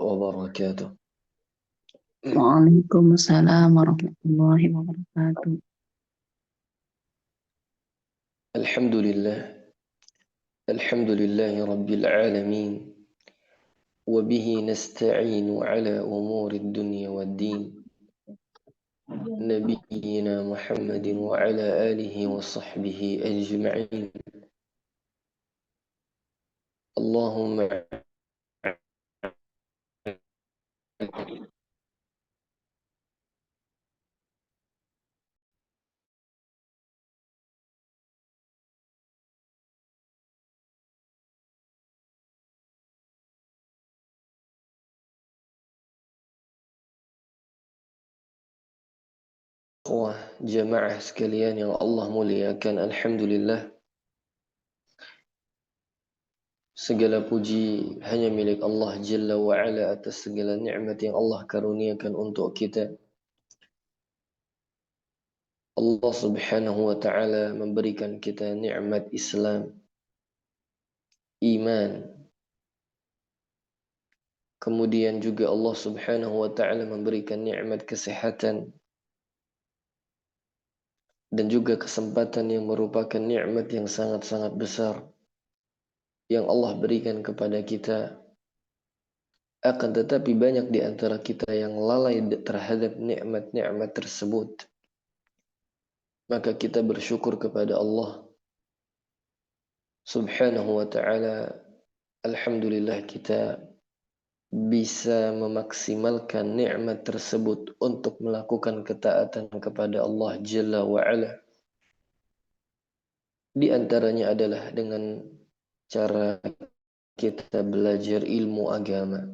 wabarakatuh. Waalaikumsalam warahmatullahi wabarakatuh. Alhamdulillah, alhamdulillahi rabbil alamin. Wabihi nasta'inu ala umuri dunya wad din. Nabiyyina Muhammadin wa ala alihi wa sahbihi ajma'in. Allahumma ikhwah jamaah sekalian yang Allah muliakan. Alhamdulillah, segala puji hanya milik Allah Jalla wa Ala atas segala nikmat yang Allah karuniakan untuk kita. Allah Subhanahu wa taala memberikan kita nikmat Islam, iman. Kemudian juga Allah Subhanahu wa taala memberikan nikmat kesehatan dan juga kesempatan yang merupakan nikmat yang sangat-sangat besar yang Allah berikan kepada kita. Akan tetapi banyak di antara kita yang lalai terhadap nikmat-nikmat tersebut. Maka kita bersyukur kepada Allah Subhanahu wa taala. Alhamdulillah kita bisa memaksimalkan nikmat tersebut untuk melakukan ketaatan kepada Allah Jalla wa Ala. Di antaranya adalah dengan cara kita belajar ilmu agama.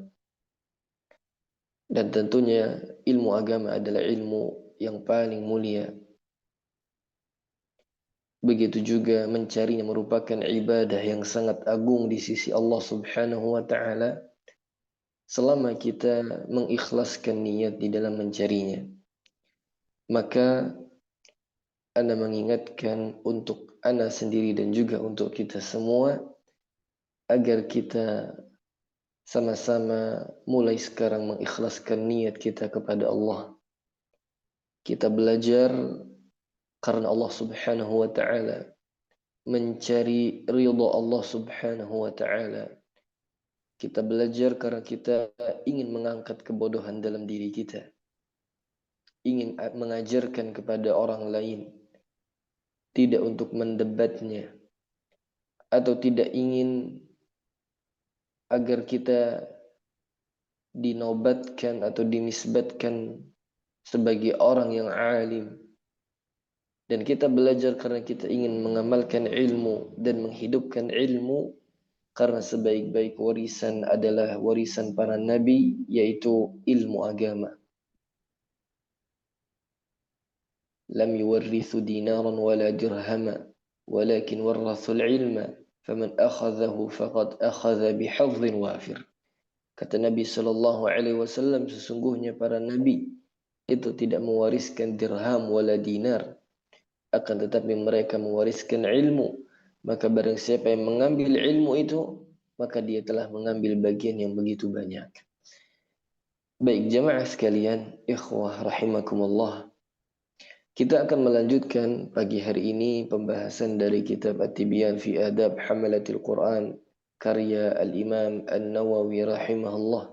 Dan tentunya ilmu agama adalah ilmu yang paling mulia. Begitu juga mencarinya merupakan ibadah yang sangat agung di sisi Allah Subhanahu wa taala selama kita mengikhlaskan niat di dalam mencarinya. Maka Ana mengingatkan untuk Ana sendiri dan juga untuk kita semua agar kita sama-sama mulai sekarang mengikhlaskan niat kita kepada Allah. Kita belajar karena Allah Subhanahu wa taala, mencari ridha Allah Subhanahu wa taala. Kita belajar karena kita ingin mengangkat kebodohan dalam diri kita. Ingin mengajarkan kepada orang lain, tidak untuk mendebatnya, atau tidak ingin agar kita dinobatkan atau dinisbatkan sebagai orang yang alim. Dan kita belajar karena kita ingin mengamalkan ilmu dan menghidupkan ilmu, karena sebaik-baik warisan adalah warisan para nabi, yaitu ilmu agama. Lam yuwarrithu dinaran wala dirhama, walakin warrathul ilma, faman akhadhahu faqad akhadha bihadhin wafir. Kata Nabi sallallahu alaihi wasallam, sesungguhnya para nabi itu tidak mewariskan dirham wala dinar, akan tetapi mereka mewariskan ilmu. Maka barang siapa yang mengambil ilmu itu, maka dia telah mengambil bagian yang begitu banyak. Baik jamaah sekalian, ikhwah rahimakumullah. Kita akan melanjutkan pagi hari ini pembahasan dari kitab At-Tibyan fi Adab Hamalatil Quran karya Al-Imam An-Nawawi rahimahullah.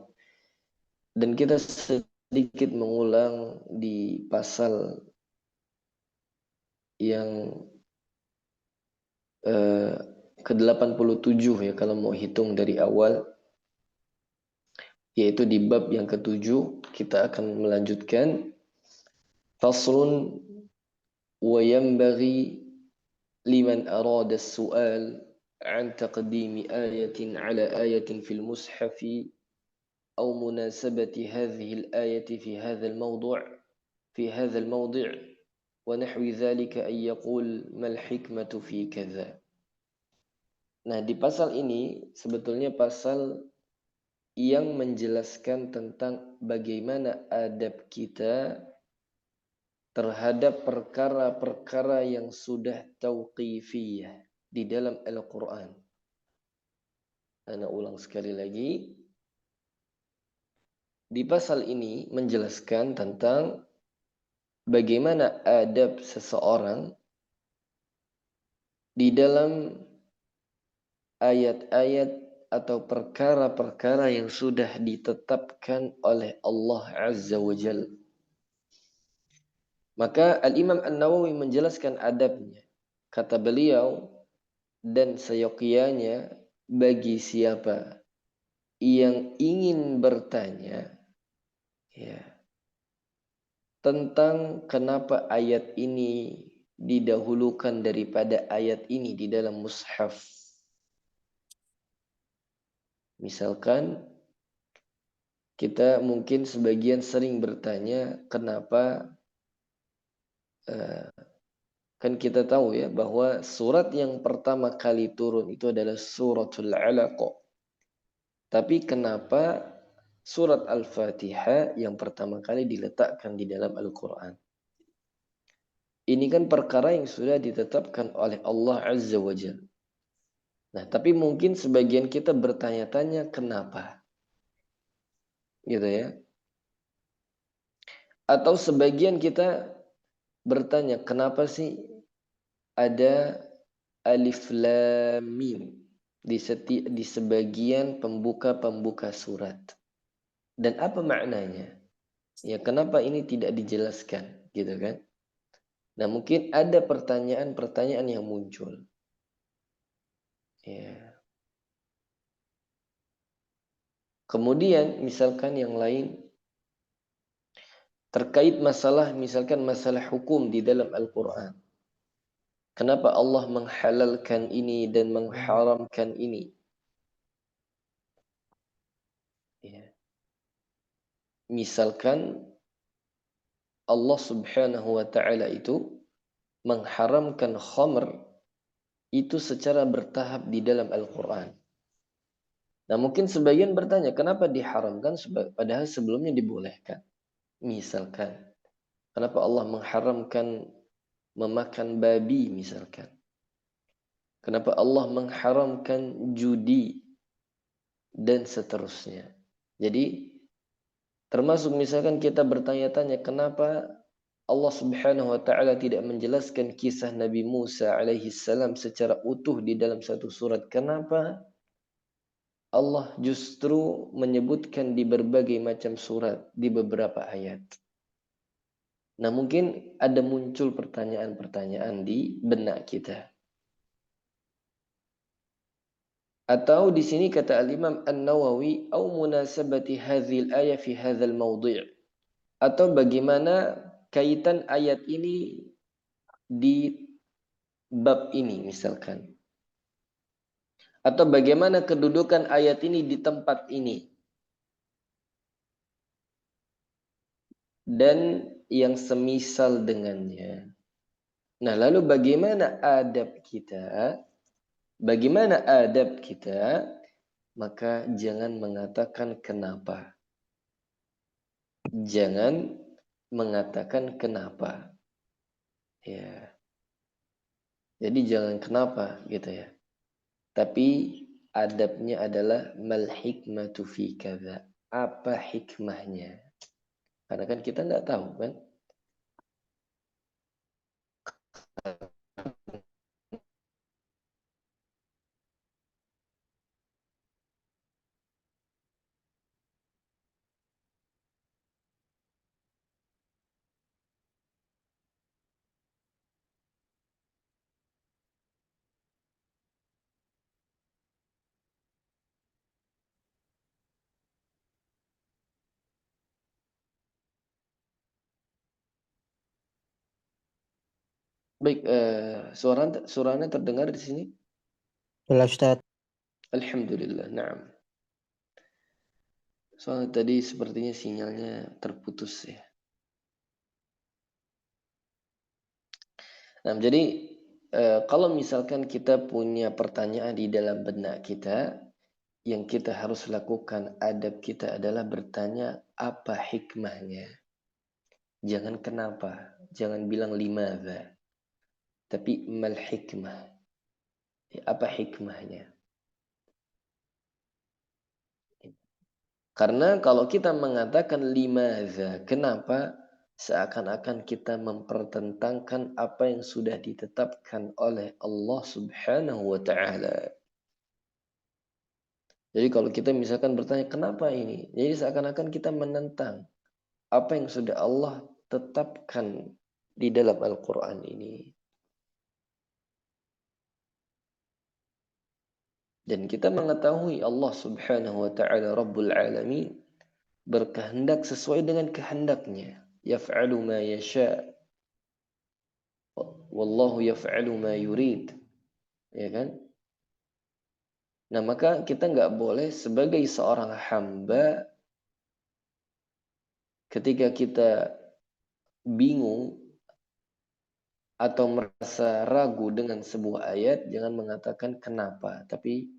Dan kita sedikit mengulang di pasal yang ke-87 ya kalau mau hitung dari awal, yaitu di bab yang ke-7. Kita akan melanjutkan faslun wa yanbaghi liman arada as-su'al an taqdimi ayatin ala ayatin fil mushafi aw munasabati hadhihi al-ayati fi hadha al-mawdu' wa nahwi dhalika an yaqul mal hikmatu fi kadza. Nah, di pasal ini sebetulnya pasal yang menjelaskan tentang bagaimana adab kita terhadap perkara-perkara yang sudah tauqifiyah di dalam Al-Quran. Ana ulang sekali lagi. di pasal ini menjelaskan tentang bagaimana adab seseorang di dalam ayat-ayat atau perkara-perkara yang sudah ditetapkan oleh Allah Azza wa Jalla. Maka Al-Imam An-Nawawi menjelaskan adabnya. Kata beliau, dan seyogyanya bagi siapa yang ingin bertanya ya, tentang kenapa ayat ini didahulukan daripada ayat ini di dalam mushaf. Misalkan kita mungkin sebagian sering bertanya kenapa kan kita tahu ya bahwa surat yang pertama kali turun itu adalah suratul Alaq. Tapi kenapa surat Al-Fatihah yang pertama kali diletakkan di dalam Al-Quran? Ini kan perkara yang sudah ditetapkan oleh Allah Azza wa Jalla. Nah, tapi mungkin sebagian kita bertanya-tanya kenapa? Gitu ya. Atau sebagian kita bertanya, kenapa sih ada alif lam mim di sebagian pembuka-pembuka surat? Dan apa maknanya? Ya, kenapa ini tidak dijelaskan, gitu kan? Nah, mungkin ada pertanyaan-pertanyaan yang muncul. Ya. Kemudian, misalkan yang lain terkait masalah, misalkan masalah hukum di dalam Al-Quran. Kenapa Allah menghalalkan ini dan mengharamkan ini? Ya. Misalkan Allah Subhanahu wa Ta'ala itu mengharamkan khamr itu secara bertahap di dalam Al-Quran. Nah, mungkin sebagian bertanya, kenapa diharamkan padahal sebelumnya dibolehkan? Misalkan, kenapa Allah mengharamkan memakan babi misalkan? Kenapa Allah mengharamkan judi dan seterusnya? Jadi, termasuk misalkan kita bertanya-tanya, kenapa Allah Subhanahu wa Ta'ala tidak menjelaskan kisah Nabi Musa alaihi salam secara utuh di dalam satu surat? Kenapa Allah justru menyebutkan di berbagai macam surat, di beberapa ayat? Nah, mungkin ada muncul pertanyaan-pertanyaan di benak kita. Atau di sini kata Al-Imam An-Nawawi, "Au munasabati hadzal ayat fi hadzal mawdi'." Atau bagaimana kaitan ayat ini di bab ini misalkan. Atau bagaimana kedudukan ayat ini di tempat ini. Dan yang semisal dengannya. Nah, lalu bagaimana adab kita? Bagaimana adab kita? Maka jangan mengatakan kenapa. Jangan mengatakan kenapa. Ya. Jadi jangan kenapa gitu ya. Tapi adabnya adalah mal hikmatu fi kadza. Apa hikmahnya? Karena kan kita nggak tahu kan. Baik, suaranya terdengar di sini? Jelas, Ustaz. Alhamdulillah, na'am. Soalnya tadi sepertinya sinyalnya terputus ya. Nah, jadi kalau misalkan kita punya pertanyaan di dalam benak kita, yang kita harus lakukan adab kita adalah bertanya apa hikmahnya. Jangan kenapa, jangan bilang limadza, tapi mal hikmah. Apa hikmahnya? Karena kalau kita mengatakan limadza, kenapa, seakan-akan kita mempertentangkan apa yang sudah ditetapkan oleh Allah Subhanahu wa taala. Jadi kalau kita misalkan bertanya kenapa ini, jadi seakan-akan kita menentang apa yang sudah Allah tetapkan di dalam Al-Quran ini. Dan kita mengetahui Allah Subhanahu wa taala Rabbul Alamin berkehendak sesuai dengan kehendaknya. Yaf'alu ma yasha' wallahu yaf'alu ma yurid. Ya kan? Nah, maka kita nggak boleh sebagai seorang hamba ketika kita bingung atau merasa ragu dengan sebuah ayat, jangan mengatakan kenapa, tapi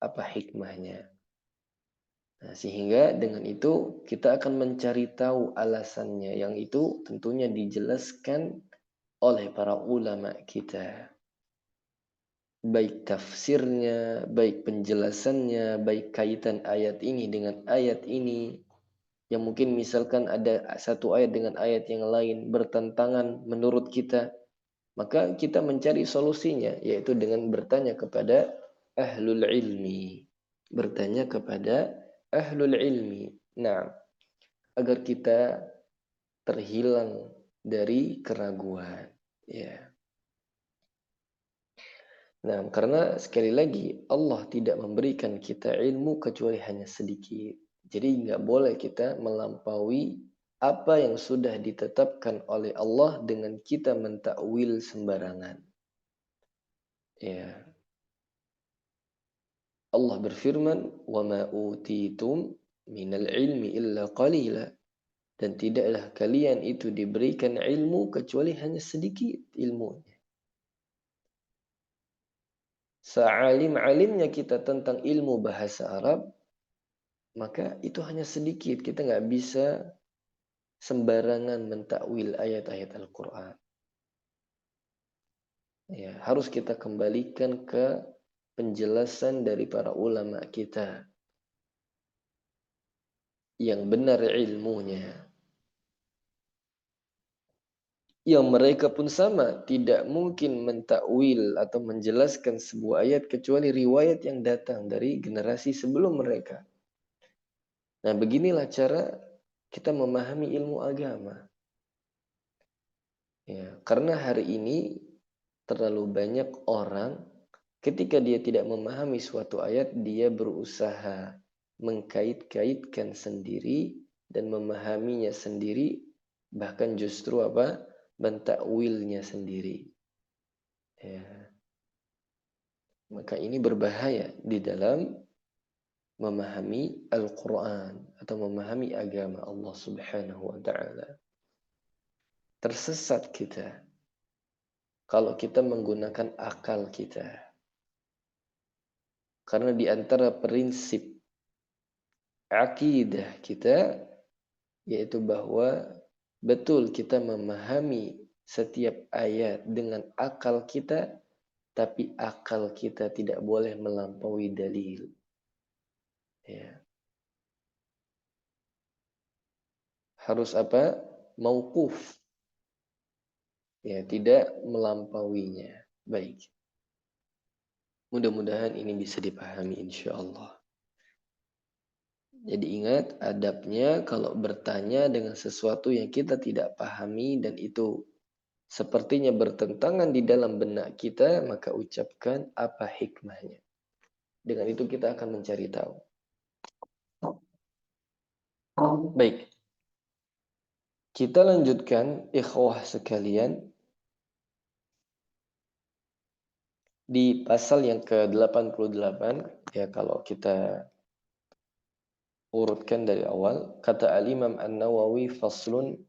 apa hikmahnya. Nah, sehingga dengan itu kita akan mencari tahu alasannya, yang itu tentunya dijelaskan oleh para ulama kita. Baik tafsirnya, baik penjelasannya, baik kaitan ayat ini dengan ayat ini. Yang mungkin misalkan ada satu ayat dengan ayat yang lain bertentangan menurut kita, maka kita mencari solusinya, yaitu dengan bertanya kepada ahlul ilmi. Bertanya kepada ahlul ilmi. Nah, agar kita terhilang dari keraguan. Ya. Nah, karena sekali lagi Allah tidak memberikan kita ilmu kecuali hanya sedikit. Jadi nggak boleh kita melampaui apa yang sudah ditetapkan oleh Allah dengan kita mentakwil sembarangan. Ya. Allah berfirman, "Wa ma utitum minal ilmi illa qalila." Dan tidaklah kalian itu diberikan ilmu kecuali hanya sedikit ilmunya. Sealim-alimnya kita tentang ilmu bahasa Arab, maka itu hanya sedikit. Kita nggak bisa sembarangan mentakwil ayat-ayat Al-Quran. Ya, harus kita kembalikan ke penjelasan dari para ulama kita yang benar ilmunya. Yang mereka pun sama, tidak mungkin mentakwil atau menjelaskan sebuah ayat kecuali riwayat yang datang dari generasi sebelum mereka. Nah, beginilah cara kita memahami ilmu agama. Ya, karena hari ini terlalu banyak orang ketika dia tidak memahami suatu ayat, dia berusaha mengkait-kaitkan sendiri dan memahaminya sendiri, bahkan justru mentakwilnya sendiri. Ya. Maka ini berbahaya di dalam memahami Al-Quran atau memahami agama Allah Subhanahu wa ta'ala. Tersesat kita kalau kita menggunakan akal kita. Karena di antara prinsip akidah kita yaitu bahwa betul kita memahami setiap ayat dengan akal kita, tapi akal kita tidak boleh melampaui dalil. Ya. Harus mauquf. Ya, tidak melampauinya. Baik. Mudah-mudahan ini bisa dipahami insya Allah. Jadi ingat adabnya kalau bertanya dengan sesuatu yang kita tidak pahami dan itu sepertinya bertentangan di dalam benak kita, maka ucapkan apa hikmahnya. Dengan itu kita akan mencari tahu. Baik. Kita lanjutkan ikhwah sekalian di pasal yang ke-88, ya kalau kita urutkan dari awal, kata Al-Imam An-Nawawi faslun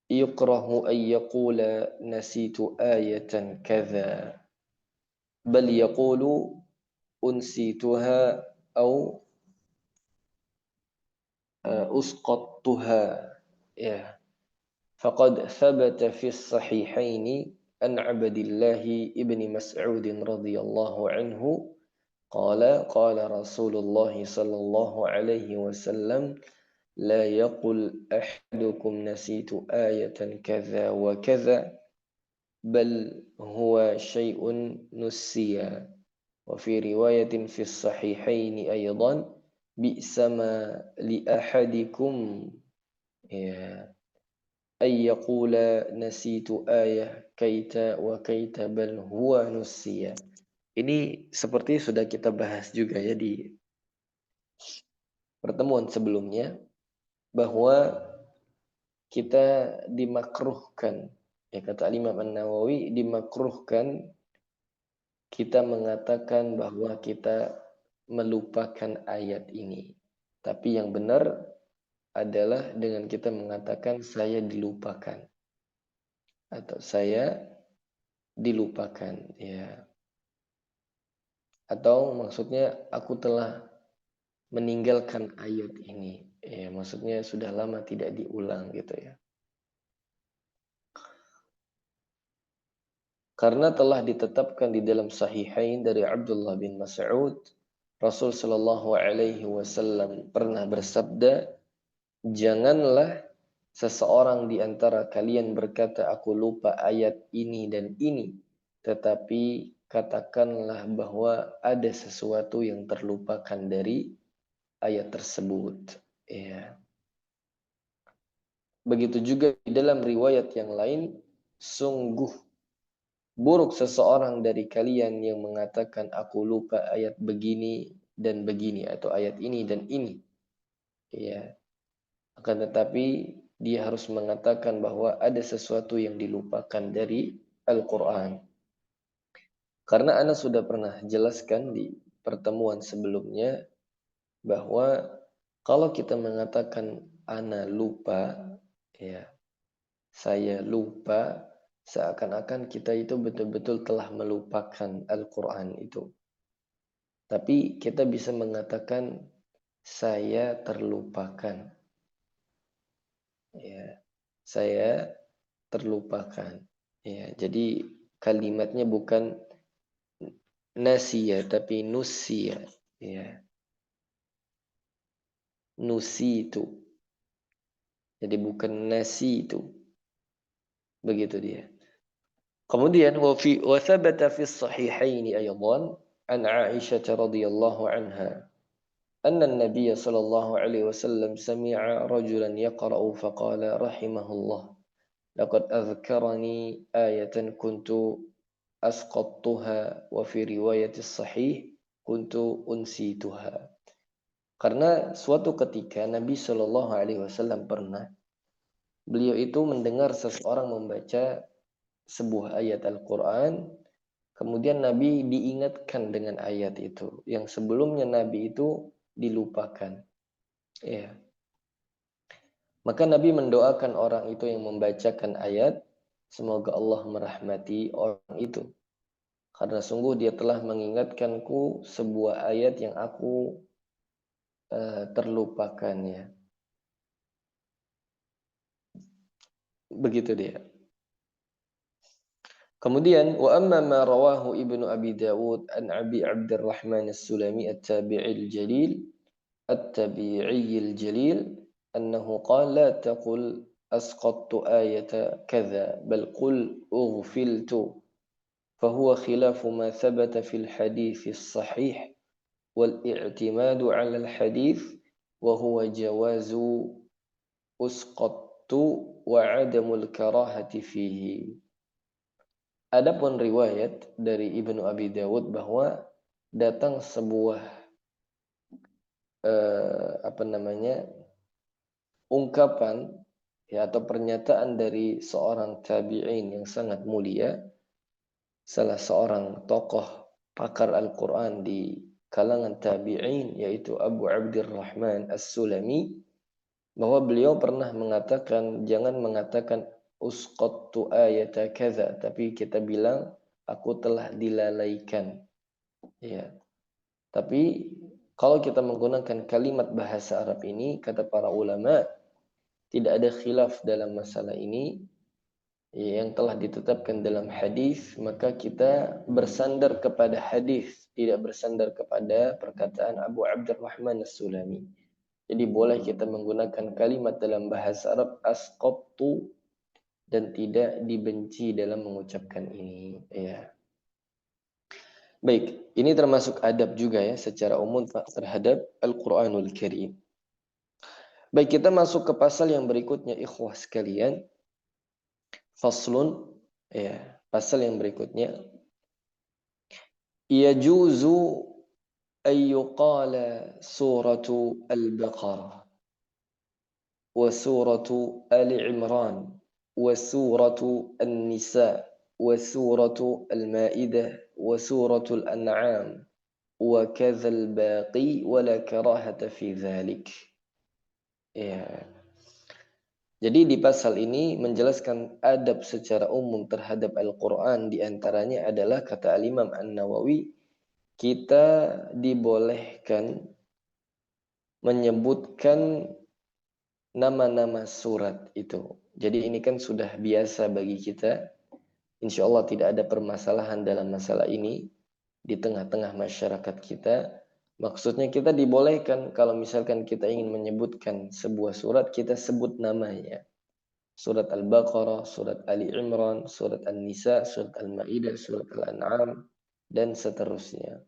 yukrahu an yaqula nasitu ayatan kadza bal yaqulu unsituha au usqattuha. Ya. Faqad thabata fi as-sahihaini an Abdillah ibn Mas'ud radhiyallahu anhu قال رسول الله صلى الله عليه وسلم لا يقل أحدكم نسيت آية كذا وكذا بل هو شيء نسي. وفي رواية في الصحيحين أيضا بئس ما لأحدكم أن يقول نسيت آية كيت وكيت بل هو نسي. Ini seperti sudah kita bahas juga ya di pertemuan sebelumnya, bahwa kita dimakruhkan, ya kata Imam An-Nawawi, dimakruhkan kita mengatakan bahwa kita melupakan ayat ini. Tapi yang benar adalah dengan kita mengatakan saya dilupakan atau saya dilupakan, ya. Atau maksudnya aku telah meninggalkan ayat ini, ya, maksudnya sudah lama tidak diulang gitu ya. Karena telah ditetapkan di dalam Sahihain dari Abdullah bin Mas'ud, Rasul Shallallahu Alaihi Wasallam pernah bersabda, janganlah seseorang di antara kalian berkata, aku lupa ayat ini dan ini, tetapi katakanlah bahwa ada sesuatu yang terlupakan dari ayat tersebut. Ya. Begitu juga di dalam riwayat yang lain, sungguh buruk seseorang dari kalian yang mengatakan aku lupa ayat begini dan begini atau ayat ini dan ini. Ya. Akan tetapi dia harus mengatakan bahwa ada sesuatu yang dilupakan dari Al-Quran. Karena Ana sudah pernah jelaskan di pertemuan sebelumnya bahwa kalau kita mengatakan Ana lupa, ya, saya lupa, seakan-akan kita itu betul-betul telah melupakan Al-Quran itu. Tapi kita bisa mengatakan saya terlupakan. Ya, saya terlupakan. Ya, jadi kalimatnya bukan nasiya tapi nusiya. Ya. Nusi itu. Jadi bukan nasi itu. Begitu dia. Kemudian wa thabata fi as-sahihaini aydan an Aisyah radhiyallahu anha anna an-nabiy sallallahu alaihi wasallam sami'a rajulan yaqra'u faqala rahimahullah laqad adhkarani ayatan kuntu asqattuha wa fi riwayat as-sahih kuntu unsituha. Karena suatu ketika Nabi Shallallahu alaihi wasallam pernah, beliau itu mendengar seseorang membaca sebuah ayat Al-Quran, kemudian Nabi diingatkan dengan ayat itu, yang sebelumnya Nabi itu dilupakan. Ya. Maka Nabi mendoakan orang itu yang membacakan ayat, semoga Allah merahmati orang itu. Karena sungguh dia telah mengingatkanku sebuah ayat yang aku terlupakannya. Begitu dia. Kemudian wa amma ma rawahu Ibnu Abi Dawud an Abi Abdurrahman As-Sulami At-Tabi'i Al-Jalil annahu qala la taqul asqattu ayata kadza bal qul ughfiltu fahuwa khilafu ma thabata fil hadits as-sahih wal i'timadu 'ala al-hadits wa huwa jawazu usqattu wa 'adamul karahati fihi. Adapun riwayat dari Ibnu Abi Dawud bahwa datang sebuah ungkapan, ya, atau pernyataan dari seorang tabi'in yang sangat mulia, salah seorang tokoh pakar Al-Quran di kalangan tabi'in, yaitu Abu Abdurrahman As-Sulami, bahwa beliau pernah mengatakan, jangan mengatakan usqattu ayata kaza, tapi kita bilang aku telah dilalaikan. Ya. Tapi kalau kita menggunakan kalimat bahasa Arab ini, kata para ulama, tidak ada khilaf dalam masalah ini. yang telah ditetapkan dalam hadis, maka kita bersandar kepada hadis, tidak bersandar kepada perkataan Abu Abdurrahman As-Sulami. Jadi boleh kita menggunakan kalimat dalam bahasa Arab asqattu dan tidak dibenci dalam mengucapkan ini, ya. Baik, ini termasuk adab juga ya secara umum terhadap Al-Qur'anul Karim. Baik, kita masuk ke pasal yang berikutnya, ikhwah sekalian. Faslun, ya, pasal yang berikutnya. Yajuzu an yuqala suratu Al-Baqarah wa suratu Ali Imran wa suratu An-Nisa wa suratu Al-Maidah wa suratu Al-An'am wa kadza al-baqi wa la karahata fi dzalik. Ya. Jadi di pasal ini menjelaskan adab secara umum terhadap Al-Quran, diantaranya adalah kata Al-Imam An-Nawawi, kita dibolehkan menyebutkan nama-nama surat itu. Jadi ini kan sudah biasa bagi kita. Insya Allah tidak ada permasalahan dalam masalah ini di tengah-tengah masyarakat kita. Maksudnya kita dibolehkan kalau misalkan kita ingin menyebutkan sebuah surat, kita sebut namanya. Surat Al-Baqarah, surat Ali Imran, surat An-Nisa, surat Al-Maidah, surat Al-An'am, dan seterusnya.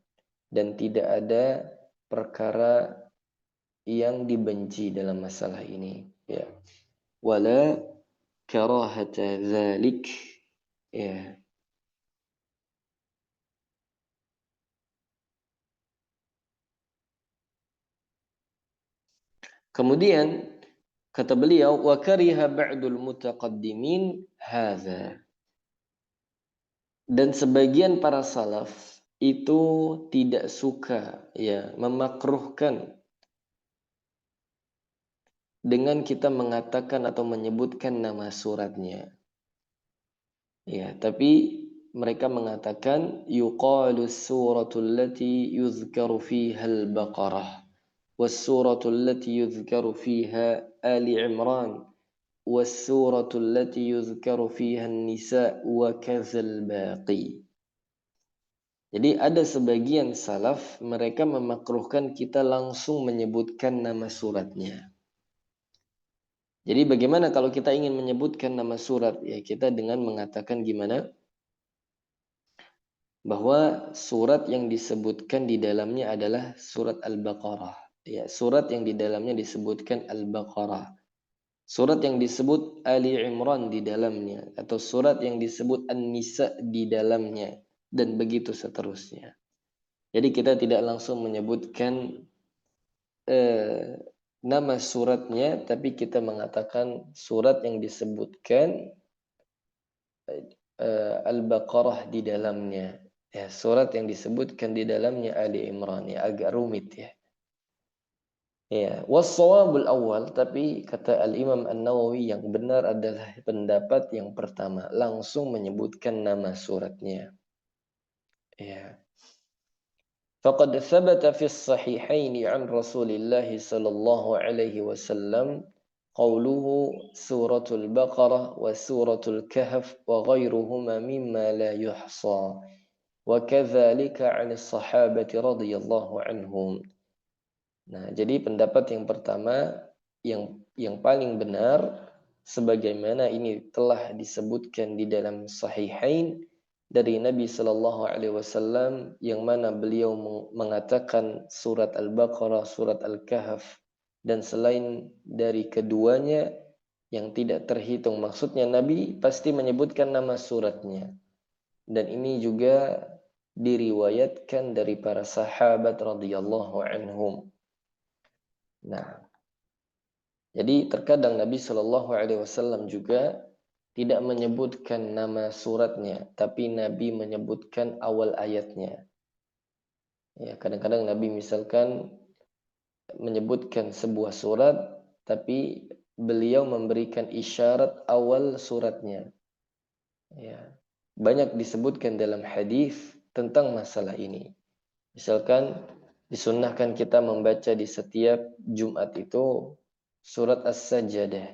Dan tidak ada perkara yang dibenci dalam masalah ini. Ya. Wala karahata dzalik. Ya. Kemudian kata beliau, wa kariha ba'dul mutaqaddimin hadza. Dan sebagian para salaf itu tidak suka, ya, memakruhkan dengan kita mengatakan atau menyebutkan nama suratnya. Ya, tapi mereka mengatakan yuqalu suratul lati yuzkaru fiha al-Baqarah was suratul lati yuzkaru fiha Ali Imran was suratul lati yuzkaru fiha An-Nisa wa kadzal baqi. Jadi ada sebagian salaf mereka memakruhkan kita langsung menyebutkan nama suratnya. Jadi bagaimana kalau kita ingin menyebutkan nama surat? Ya kita dengan mengatakan gimana? Bahwa surat yang disebutkan di dalamnya adalah surat Al-Baqarah. Ya, surat yang di dalamnya disebutkan Al-Baqarah. Surat yang disebut Ali Imran di dalamnya. Atau surat yang disebut An-Nisa di dalamnya. Dan begitu seterusnya. Jadi kita tidak langsung menyebutkan nama suratnya, tapi kita mengatakan surat yang disebutkan Al-Baqarah di dalamnya. Ya, surat yang disebutkan di dalamnya Ali Imran, ya agak rumit ya. Ya, was-shawabul awal, tapi kata Al-Imam An-Nawawi yang benar adalah pendapat yang pertama, langsung menyebutkan nama suratnya. Ya. Faqad thabata fi as-sahihain 'an Rasulillah sallallahu alaihi wasallam qawluhu suratul Baqarah wa suratul Kahf wa ghairuhuma mimma la yuhsa. وَكَذَلِكَ عَنِ الصَّحَابَةِ رَضِيَ اللَّهُ عَنْهُمْ. Nah, jadi pendapat yang pertama yang paling benar sebagaimana ini telah disebutkan di dalam Sahihain dari Nabi Shallallahu Alaihi Wasallam yang mana beliau mengatakan surat Al-Baqarah, surat Al-Kahf dan selain dari keduanya yang tidak terhitung. Maksudnya Nabi pasti menyebutkan nama suratnya. Dan ini juga diriwayatkan dari para sahabat radhiyallahu anhum. Nah, jadi terkadang Nabi Shallallahu Alaihi Wasallam juga tidak menyebutkan nama suratnya, tapi Nabi menyebutkan awal ayatnya. Ya, kadang-kadang Nabi misalkan menyebutkan sebuah surat, tapi beliau memberikan isyarat awal suratnya. Ya, banyak disebutkan dalam hadis tentang masalah ini. Misalkan disunnahkan kita membaca di setiap Jumat itu surat As-Sajdah.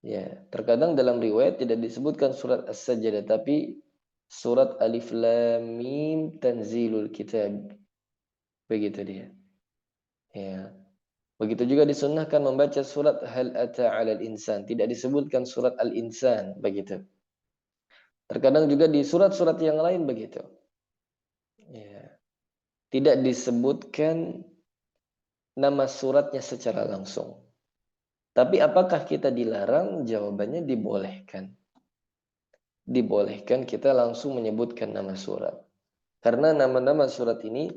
Ya, terkadang dalam riwayat tidak disebutkan surat As-Sajdah, tapi surat Alif Lam Mim Tanzilul Kitab. Begitu dia. Ya. Begitu juga disunnahkan membaca surat Hal Ata 'alal Insan, tidak disebutkan surat Al-Insan, begitu. Terkadang juga di surat-surat yang lain begitu. Ya. Tidak disebutkan nama suratnya secara langsung. Tapi apakah kita dilarang? Jawabannya dibolehkan. Dibolehkan kita langsung menyebutkan nama surat. Karena nama-nama surat ini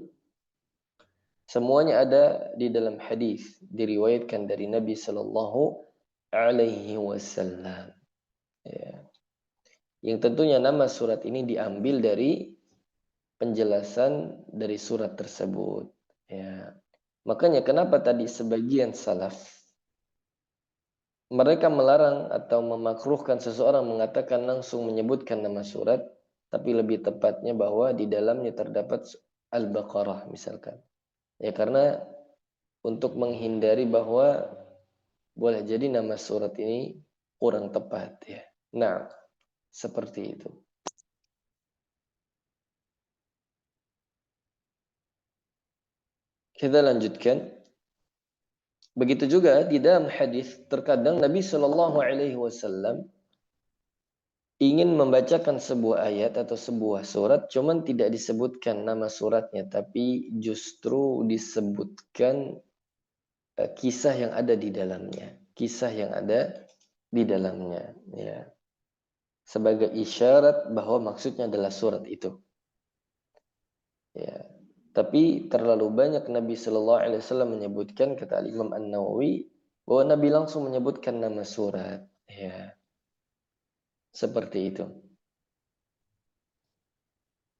semuanya ada di dalam hadis, diriwayatkan dari Nabi Sallallahu Alaihi Wasallam. Ya. Yang tentunya nama surat ini diambil dari penjelasan dari surat tersebut. Ya. Makanya kenapa tadi sebagian salaf mereka melarang atau memakruhkan seseorang mengatakan langsung menyebutkan nama surat, tapi lebih tepatnya bahwa di dalamnya terdapat Al-Baqarah misalkan. Ya karena untuk menghindari bahwa boleh jadi nama surat ini kurang tepat ya. Nah, seperti itu. Kita lanjutkan. Begitu juga di dalam hadis terkadang Nabi Shallallahu Alaihi Wasallam ingin membacakan sebuah ayat atau sebuah surat, cuman tidak disebutkan nama suratnya, tapi justru disebutkan kisah yang ada di dalamnya, kisah yang ada di dalamnya, ya, sebagai isyarat bahwa maksudnya adalah surat itu. Ya. Tapi terlalu banyak Nabi Shallallahu Alaihi Wasallam menyebutkan, kata Imam An-Nawawi, bahwa Nabi langsung menyebutkan nama surat. Ya, seperti itu.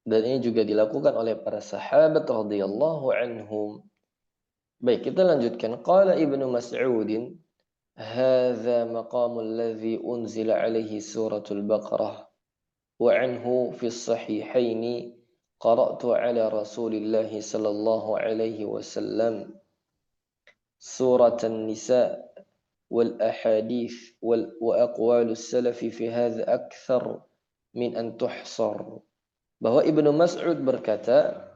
Dan ini juga dilakukan oleh para sahabat radhiyallahu anhum. Baik, kita lanjutkan. Qala Ibnu Mas'ud, "Hadza maqamul ladzi unzila alaihi suratul Baqarah wa anhu fi as-sahihaini qara'tu ala Rasulillah sallallahu alaihi wasallam سورة النساء والأحاديث وأقوال السلف في هذا أكثر من أن تحصر." Bahwa Ibnu Mas'ud berkata,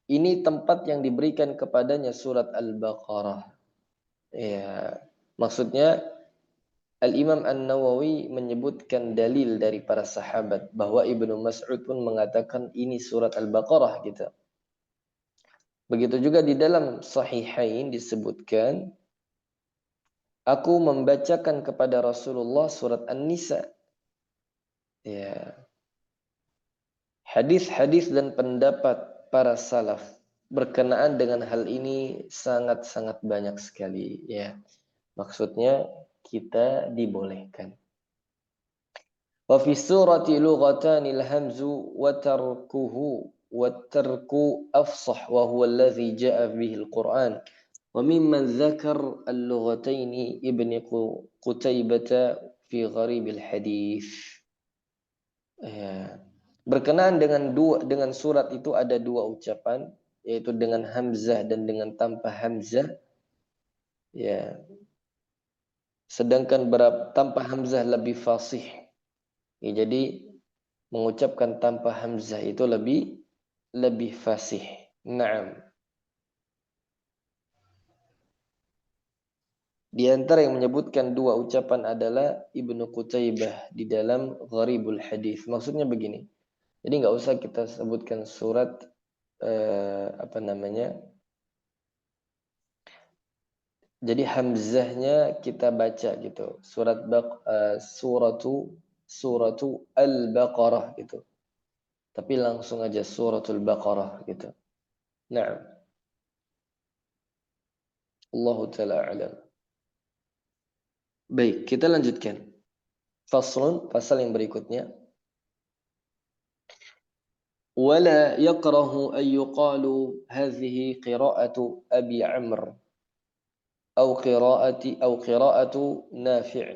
ini tempat yang diberikan kepadanya surat Al-Baqarah. Ya, maksudnya Al-Imam An-Nawawi menyebutkan dalil dari para sahabat bahwa Ibnu Mas'ud pun mengatakan ini surat Al-Baqarah gitu. Begitu juga di dalam Sahihain disebutkan, aku membacakan kepada Rasulullah surat An-Nisa. Ya. Hadis-hadis dan pendapat para salaf berkenaan dengan hal ini sangat-sangat banyak sekali. Ya. Maksudnya kita dibolehkan. Wa fi surati lughatanil hamzu wa tarkuhu wa tarku afsah wa huwa alladhi ja'a bihi al-Qur'an. Wa mimman dzakar al-lughataini Ibnu Qutaibah fi gharib al-hadis. Ya. Berkenaan dengan surat itu ada dua ucapan, yaitu dengan hamzah dan dengan tanpa hamzah. Ya. Sedangkan tanpa hamzah lebih fasih. Ya, jadi mengucapkan tanpa hamzah itu lebih fasih. Naam. Di antara yang menyebutkan dua ucapan adalah Ibnu Qutaibah di dalam Gharibul Hadis. Maksudnya begini. Jadi nggak usah kita sebutkan surat jadi hamzahnya kita baca gitu. Suratu Al-Baqarah gitu. Tapi langsung aja suratul Baqarah gitu. Nah, Allah taala alam. Baik, kita lanjutkan. Faslun, pasal yang berikutnya. ولا يكره أن يقال هذه قراءة أبي عمرو أو قراءة نافع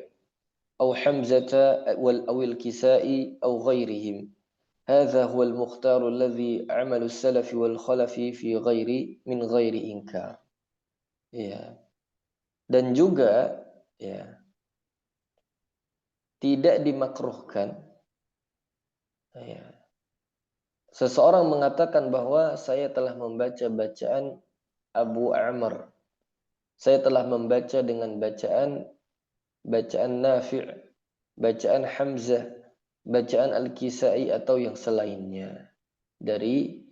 أو حمزة أو الكساء أو غيرهم. هذا هو المختار الذي عمل السلف والخلف من غير إنكار. Ya. Dan juga ya, tidak dimakruhkan. Ya. Seseorang mengatakan bahwa saya telah membaca bacaan Abu Amr. Saya telah membaca dengan bacaan Nafi', bacaan Hamzah, bacaan Al-Kisai atau yang selainnya dari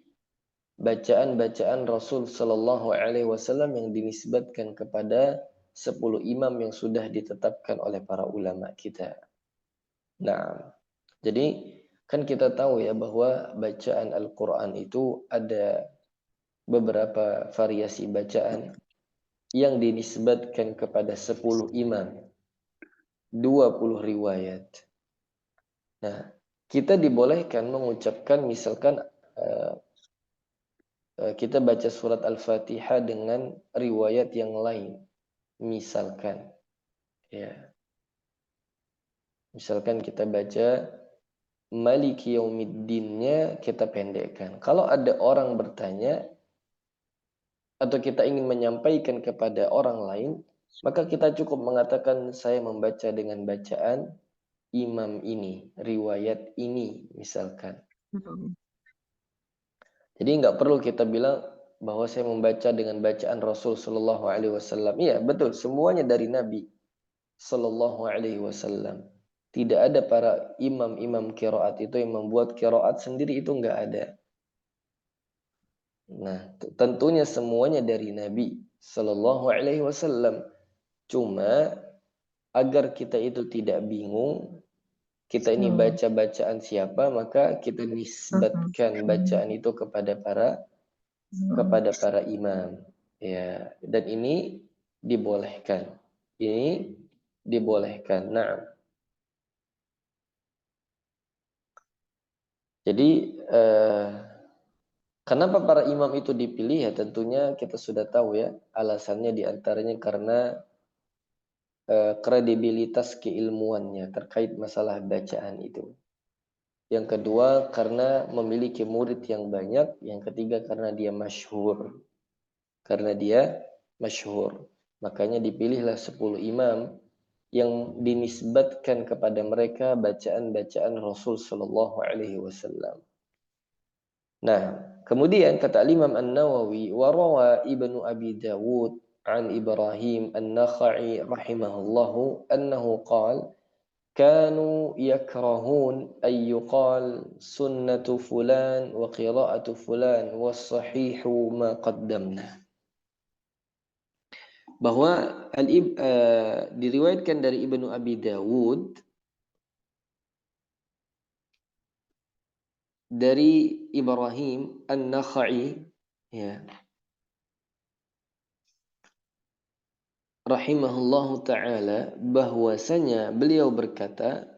bacaan-bacaan Rasul Sallallahu Alaihi Wasallam yang dinisbatkan kepada 10 imam yang sudah ditetapkan oleh para ulama kita. Nah, jadi kan kita tahu ya bahwa bacaan Al-Quran itu ada beberapa variasi bacaan yang dinisbatkan kepada 10 imam, 20 riwayat. Nah, kita dibolehkan mengucapkan misalkan kita baca surat Al-Fatihah dengan riwayat yang lain. Misalkan ya. Misalkan kita baca Maliki Yaumiddin-nya kita pendekkan. Kalau ada orang bertanya atau kita ingin menyampaikan kepada orang lain, maka kita cukup mengatakan saya membaca dengan bacaan imam ini, riwayat ini misalkan. Jadi nggak perlu kita bilang bahwa saya membaca dengan bacaan Rasul Sallallahu Alaihi Wasallam. Iya betul, semuanya dari Nabi Sallallahu Alaihi Wasallam. Tidak ada para imam-imam qiraat itu yang membuat qiraat sendiri, itu nggak ada. Nah, tentunya semuanya dari Nabi Sallallahu Alaihi Wasallam. Cuma agar kita itu tidak bingung, kita ini baca bacaan siapa, maka kita nisbatkan bacaan itu kepada para imam. Ya, dan ini dibolehkan. Ini dibolehkan. Nah, jadi kenapa para imam itu dipilih? Ya tentunya kita sudah tahu ya, alasannya diantaranya karena kredibilitas keilmuannya terkait masalah bacaan itu. Yang kedua karena memiliki murid yang banyak. Yang ketiga karena dia masyhur. Makanya dipilihlah 10 imam yang dinisbatkan kepada mereka bacaan-bacaan Rasul Sallallahu Alaihi Wasallam. Nah, kemudian kata Imam An-Nawawi, warawa Ibnu Abi Dawud an Ibrahim An-Nakha'i rahimahullahu annahu qala kanu yakrahun ay yuqal sunnatu fulan wa qira'atu fulan was sahihu ma qaddamna. Bahwa diriwayatkan dari Ibnu Abi Dawud dari Ibrahim An-Nakha'i ya rahimahullahu taala, bahwasanya beliau berkata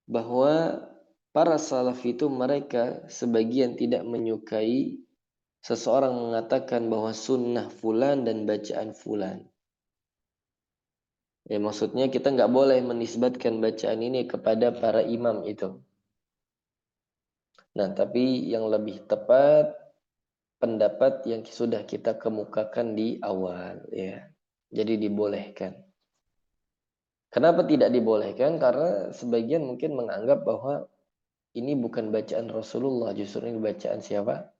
bahwa para salaf itu mereka sebagian tidak menyukai seseorang mengatakan bahwa sunnah fulan dan bacaan fulan. Ya maksudnya kita nggak boleh menisbatkan bacaan ini kepada para imam itu. Nah, tapi yang lebih tepat pendapat yang sudah kita kemukakan di awal ya. Jadi dibolehkan. Kenapa tidak dibolehkan? Karena sebagian mungkin menganggap bahwa ini bukan bacaan Rasulullah, justru ini bacaan siapa?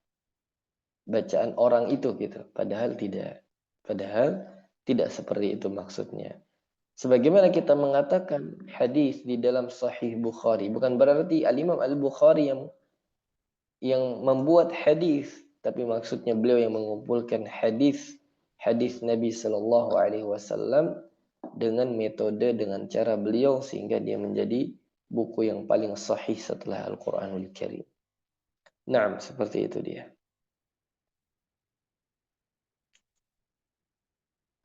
Bacaan orang itu gitu. Padahal tidak. Padahal tidak seperti itu maksudnya. Sebagaimana kita mengatakan hadis di dalam Sahih Bukhari, bukan berarti Al-Imam Al-Bukhari yang membuat hadis, tapi maksudnya beliau yang mengumpulkan hadis Nabi Shallallahu Alaihi Wasallam dengan metode, dengan cara beliau, sehingga dia menjadi buku yang paling sahih setelah Al-Quranul Karim. Nah, seperti itu dia.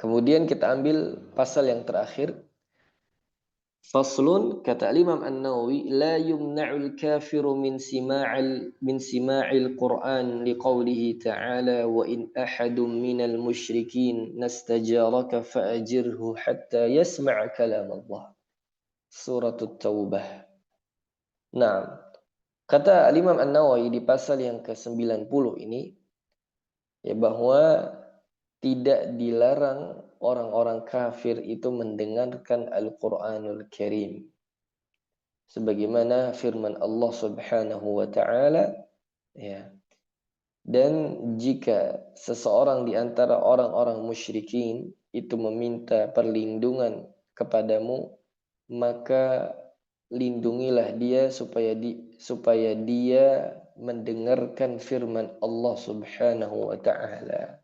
Kemudian kita ambil pasal yang terakhir. Faslun, kata Imam An-Nawawi, la yumna'ul kafiru min sima'il Qur'an liqaulihi ta'ala wa in ahadun minal musyrikin nastajaraka fa'ajirhu hatta yasma'a kalam Allah. Surat At-Taubah. Nah, kata Imam An-Nawawi di pasal yang ke-90 ini, ya bahwa tidak dilarang orang-orang kafir itu mendengarkan Al-Quranul Karim. sebagaimana firman Allah Subhanahu wa taala, ya. Dan jika seseorang di antara orang-orang musyrikin itu meminta perlindungan kepadamu, maka lindungilah dia supaya dia mendengarkan firman Allah Subhanahu wa taala.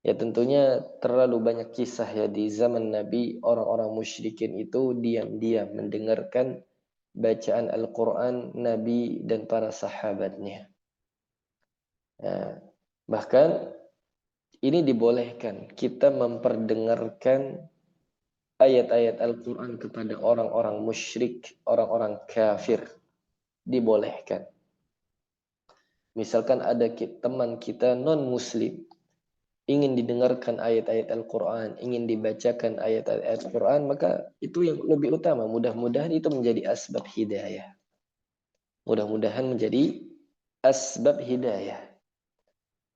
Ya tentunya terlalu banyak kisah ya di zaman Nabi, orang-orang musyrikin itu diam-diam mendengarkan bacaan Al-Quran Nabi dan para sahabatnya. Nah, bahkan ini dibolehkan kita memperdengarkan ayat-ayat Al-Quran kepada orang-orang musyrik, orang-orang kafir. Dibolehkan. Misalkan ada teman kita non-muslim, ingin didengarkan ayat-ayat Al-Quran, ingin dibacakan ayat-ayat Al-Quran, maka itu yang lebih utama. Mudah-mudahan itu menjadi asbab hidayah. Mudah-mudahan menjadi asbab hidayah.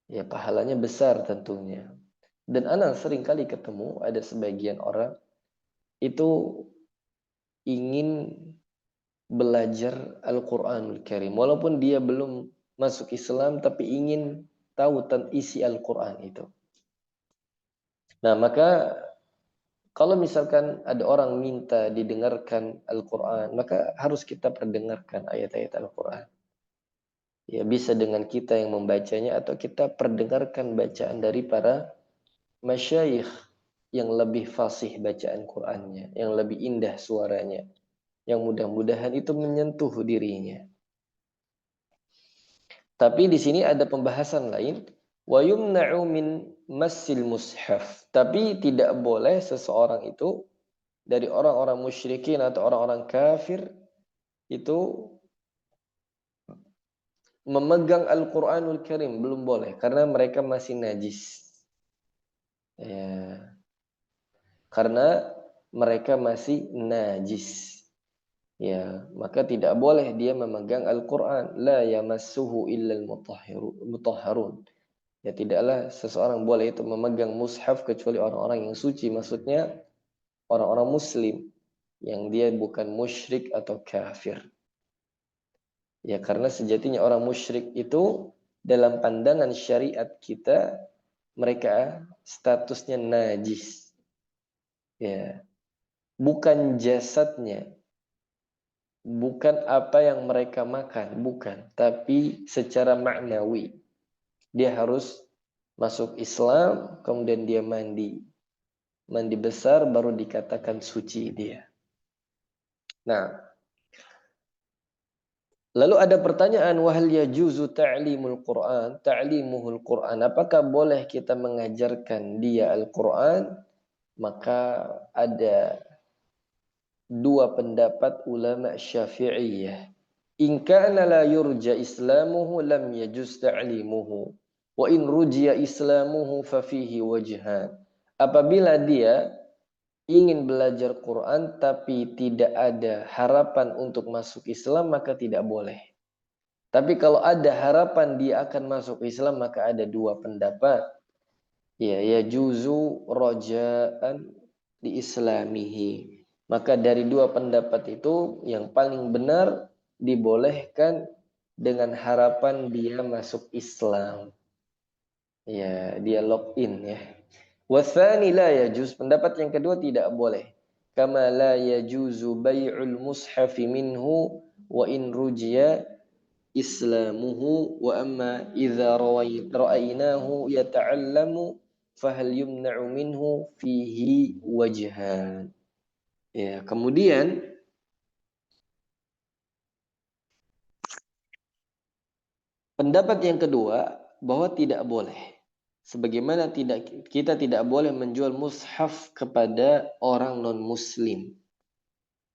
Ya, pahalanya besar tentunya. Dan anak sering kali ketemu ada sebagian orang itu ingin belajar Al-Quranul Karim. Walaupun dia belum masuk Islam, tapi ingin tahu tentang isi Al-Quran itu. Nah, maka kalau misalkan ada orang minta didengarkan Al-Quran, maka harus kita perdengarkan ayat-ayat Al-Quran. Ya, bisa dengan kita yang membacanya atau kita perdengarkan bacaan dari para masyayikh yang lebih fasih bacaan Qur'annya, yang lebih indah suaranya, yang mudah-mudahan itu menyentuh dirinya. Tapi di sini ada pembahasan lain, wa yumna'u min massil mushaf. Tapi tidak boleh seseorang itu dari orang-orang musyrikin atau orang-orang kafir itu memegang Al-Quranul Karim, belum boleh karena mereka masih najis. Ya, karena mereka masih najis. Ya, maka tidak boleh dia memegang Al-Quran. La yamassuhu illal mutahharun. Ya, tidaklah seseorang boleh itu memegang mushaf kecuali orang-orang yang suci. Maksudnya orang-orang muslim yang dia bukan musyrik atau kafir. Ya, karena sejatinya orang musyrik itu dalam pandangan syariat kita, mereka statusnya najis. Ya, bukan jasadnya, bukan apa yang mereka makan, bukan, tapi secara maknawi. Dia harus masuk Islam, kemudian dia mandi. Mandi besar baru dikatakan suci dia. Nah, lalu ada pertanyaan, wahal yajuzu ta'limul Qur'an, ta'limuhul Qur'an. Apakah boleh kita mengajarkan dia Al-Qur'an? Maka ada dua pendapat ulama Syafi'iyah. In kana la yurja islamuhu lam yajuz ta'limuhu. Wa in rujiya islamuhu fa fihi wajhan. Apabila dia ingin belajar Quran tapi tidak ada harapan untuk masuk Islam, maka tidak boleh. Tapi kalau ada harapan dia akan masuk Islam, maka ada dua pendapat. Ya juzu rojaan di islamihi. Maka dari dua pendapat itu yang paling benar dibolehkan dengan harapan dia masuk Islam. Ya, dia login ya. Wathani la yajuz, pendapat yang kedua tidak boleh. Kama la yajuzu bai'ul mushafi minhu wa in rujiya islamuhu wa amma idza ra'aynahu yata'allamu fahal yumna'u minhu fihi wajhan. Ya, kemudian pendapat yang kedua bahwa tidak boleh. Sebagaimana kita tidak boleh menjual mushaf kepada orang non-muslim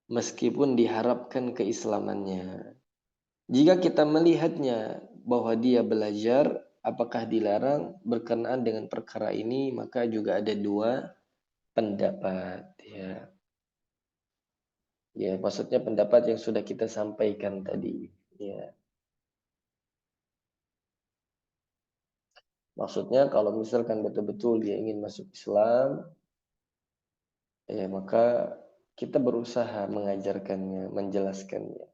meskipun diharapkan keislamannya. Jika kita melihatnya bahwa dia belajar, apakah dilarang berkenaan dengan perkara ini, maka juga ada dua pendapat. Ya, ya maksudnya pendapat yang sudah kita sampaikan tadi. Ya. Maksudnya kalau misalkan betul-betul dia ingin masuk Islam, ya maka kita berusaha mengajarkannya, menjelaskannya.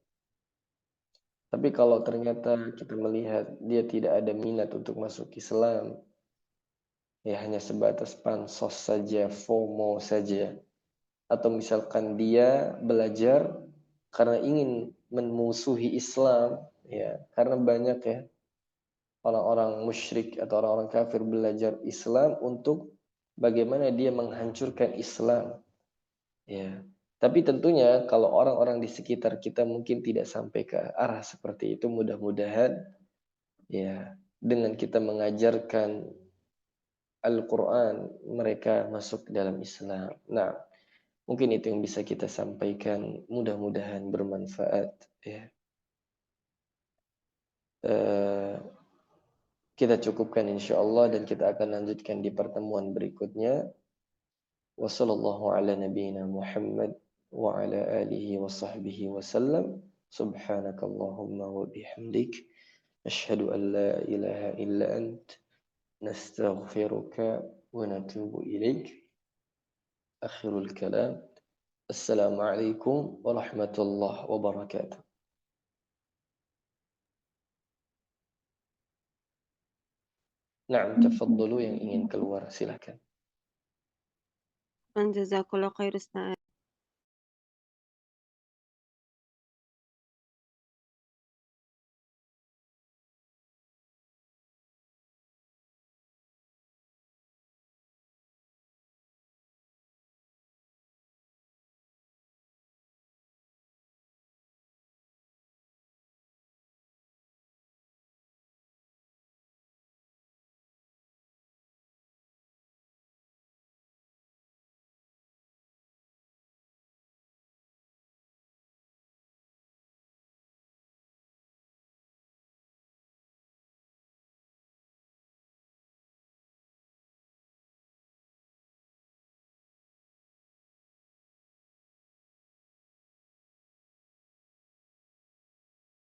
Tapi kalau ternyata kita melihat dia tidak ada minat untuk masuk Islam, ya hanya sebatas pansos saja, FOMO saja, atau misalkan dia belajar karena ingin memusuhi Islam, ya karena banyak ya orang-orang musyrik atau orang-orang kafir belajar Islam untuk bagaimana dia menghancurkan Islam. Ya. Tapi tentunya kalau orang-orang di sekitar kita mungkin tidak sampai ke arah seperti itu, mudah-mudahan ya dengan kita mengajarkan Al-Quran mereka masuk ke dalam Islam. Nah, mungkin itu yang bisa kita sampaikan. Mudah-mudahan bermanfaat. Ya. Kita cukupkan insya Allah dan kita akan lanjutkan di pertemuan berikutnya. Wassallallahu ala nabiyyina Muhammad wa ala alihi wa sahbihi wa sallam. Subhanakallahumma wa bihamdik. Ashhadu an la ilaha illa ant. Nastaghfiruka wa natubu ilaik. Akhirul kalam. Assalamualaikum warahmatullahi wabarakatuh. Naam, tafadhalu yang ingin keluar silakan. Jazakallah khair Ustaz.